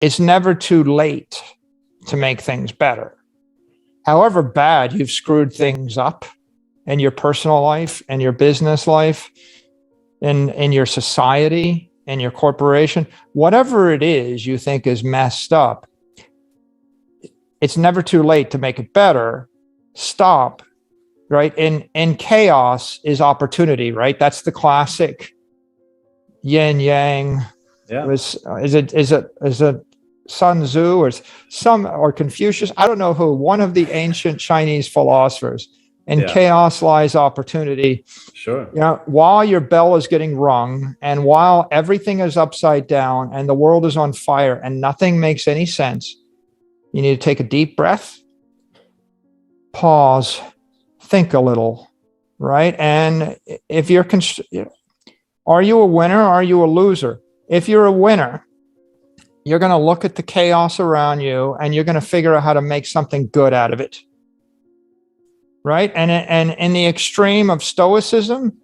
it's never too late to make things better. However bad you've screwed things up in your personal life and your business life, in your society, in your corporation, whatever it is you think is messed up, it's never too late to make it better. Stop, right? In chaos is opportunity, right? That's the classic yin yang. Yeah. Is it Sun Tzu or Confucius? I don't know who. One of the ancient Chinese philosophers. In chaos lies opportunity. Sure. While your bell is getting rung, and while everything is upside down, and the world is on fire, and nothing makes any sense, you need to take a deep breath, pause, think a little, right? And if are you a winner? Or are you a loser? If you're a winner, you're going to look at the chaos around you and you're going to figure out how to make something good out of it. Right? And in the extreme of stoicism,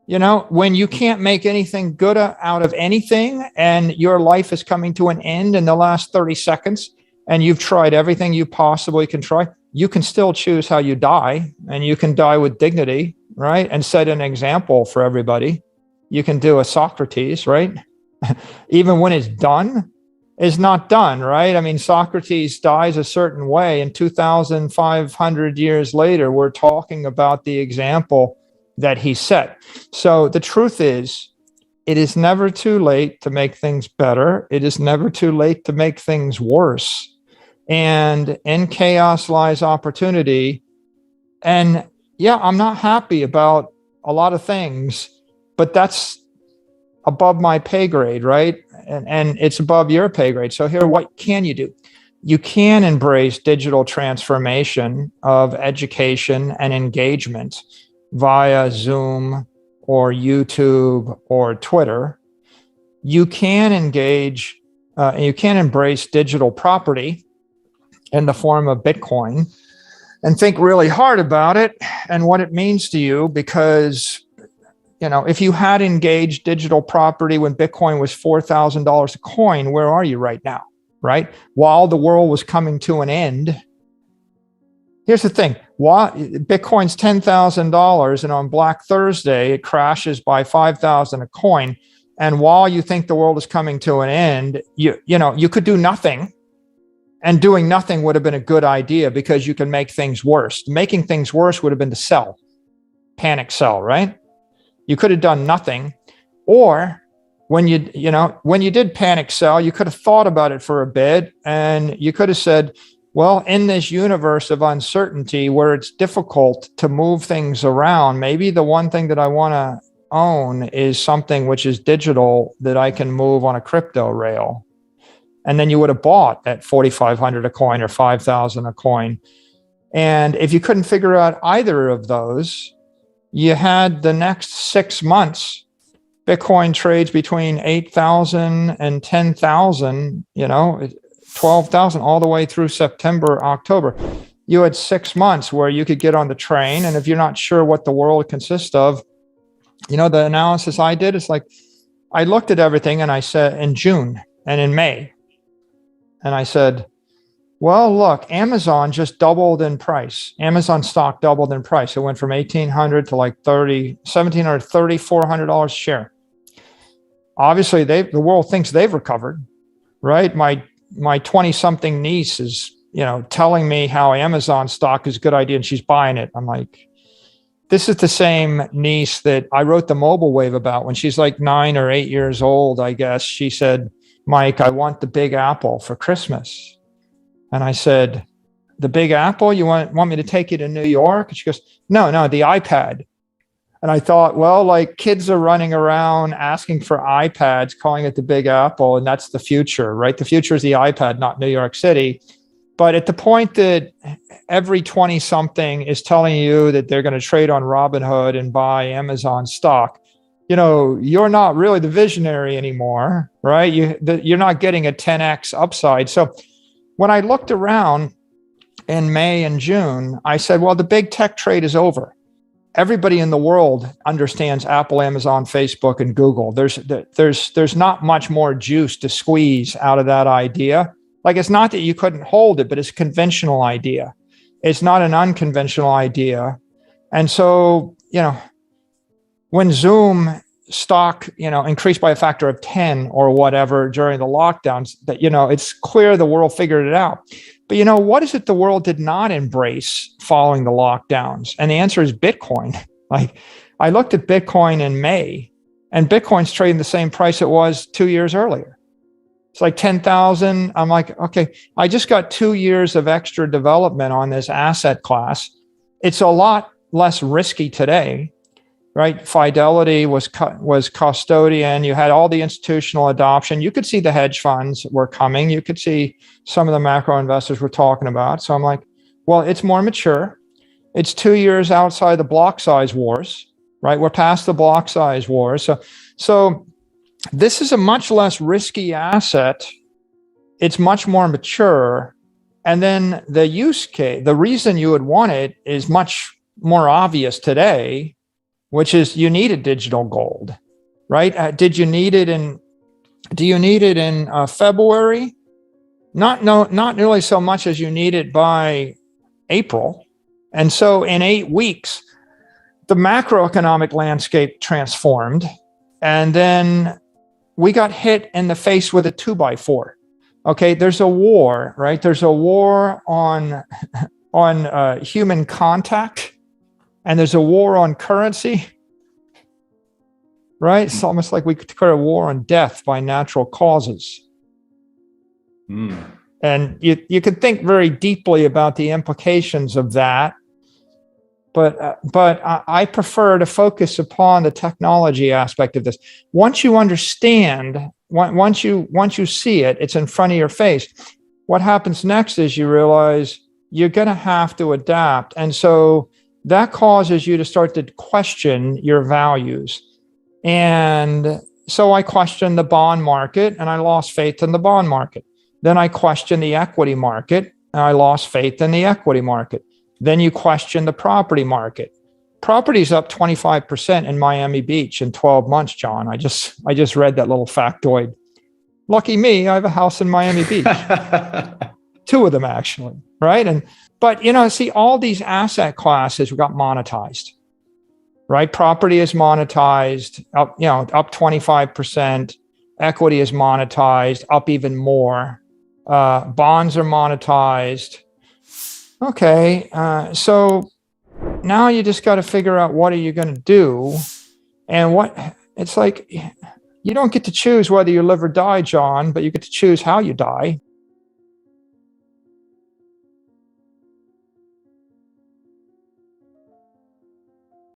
when you can't make anything good out of anything and your life is coming to an end in the last 30 seconds and you've tried everything you possibly can try, you can still choose how you die, and you can die with dignity, right? And set an example for everybody. You can do a Socrates, right? Even when it's done, is not done, right? I mean, Socrates dies a certain way, and 2,500 years later, we're talking about the example that he set. So the truth is, it is never too late to make things better. It is never too late to make things worse. And in chaos lies opportunity. And yeah, I'm not happy about a lot of things, but that's above my pay grade, right? And it's above your pay grade. So here, what can you do? You can embrace digital transformation of education and engagement via Zoom or YouTube or Twitter. You can you can embrace digital property in the form of Bitcoin and think really hard about it and what it means to you, because if you had engaged digital property when Bitcoin was $4,000 a coin, where are you right now, right? While the world was coming to an end. Here's the thing. Bitcoin's $10,000, and on Black Thursday, it crashes by 5,000 a coin. And while you think the world is coming to an end, you could do nothing. And doing nothing would have been a good idea, because you can make things worse. Making things worse would have been to sell, panic sell, right? You could have done nothing. Or when you did panic sell, you could have thought about it for a bit, and you could have said, well, in this universe of uncertainty where it's difficult to move things around, maybe the one thing that I want to own is something which is digital that I can move on a crypto rail. And then you would have bought at 4,500 a coin or 5,000 a coin. And if you couldn't figure out either of those, you had the next 6 months. Bitcoin trades between 8,000 and 10,000, 12,000 all the way through September, October. You had 6 months where you could get on the train. And if you're not sure what the world consists of, the analysis I did is like, I looked at everything and I said in June and in May, and I said, well, look, Amazon just doubled in price. Amazon stock doubled in price. It went from $1,800 to like $1,700, $3,400 a share. Obviously, the world thinks they've recovered, right? My 20-something niece is, telling me how Amazon stock is a good idea and she's buying it. I'm like, this is the same niece that I wrote the mobile wave about when she's like 9 or 8 years old, I guess. She said, Mike, I want the Big Apple for Christmas. And I said, the Big Apple? You want me to take you to New York? And she goes, no, the iPad. And I thought, well, like, kids are running around asking for iPads, calling it the Big Apple, and that's the future, right? The future is the iPad, not New York City. But at the point that every 20-something is telling you that they're going to trade on Robinhood and buy Amazon stock, you're not really the visionary anymore, right? You're not getting a 10x upside. So when I looked around in May and June, I said, well, the big tech trade is over. everybody in the world understands Apple, Amazon, Facebook, and Google. There's not much more juice to squeeze out of that idea. Like, it's not that you couldn't hold it, but it's a conventional idea. It's not an unconventional idea. And so, when Zoom stock, increased by a factor of 10 or whatever during the lockdowns, that, it's clear the world figured it out. But what is it the world did not embrace following the lockdowns? And the answer is Bitcoin. Like, I looked at Bitcoin in May, and Bitcoin's trading the same price it was 2 years earlier. It's like 10,000. I'm like, okay, I just got 2 years of extra development on this asset class. It's a lot less risky today, right? Fidelity was custodian. You had all the institutional adoption. You could see the hedge funds were coming. You could see some of the macro investors were talking about. So I'm like, well, it's more mature. It's 2 years outside the block size wars, right? We're past the block size wars. So this is a much less risky asset. It's much more mature. And then the use case, the reason you would want it is much more obvious today, which is you need a digital gold, right? Do you need it in February? Not nearly so much as you need it by April. And so in 8 weeks, the macroeconomic landscape transformed. And then we got hit in the face with a 2x4. Okay, there's a war, right? There's a war on human contact, and there's a war on currency, right? It's almost like we could declare a war on death by natural causes. And you could think very deeply about the implications of that, but I prefer to focus upon the technology aspect of this. Once you understand, once you see it, it's in front of your face. What happens next is you realize you're going to have to adapt, and so that causes you to start to question your values. And so I questioned the bond market, and I lost faith in the bond market. Then I questioned the equity market, and I lost faith in the equity market. Then you question the property market. Property's up 25% in Miami Beach in 12 months, John. I just read that little factoid. Lucky me, I have a house in Miami Beach. 2 of them, actually, right? But see, all these asset classes got monetized, right? Property is monetized, up 25%. Equity is monetized, up even more. Bonds are monetized. Okay, so now you just got to figure out, what are you going to do? And it's like, you don't get to choose whether you live or die, John, but you get to choose how you die.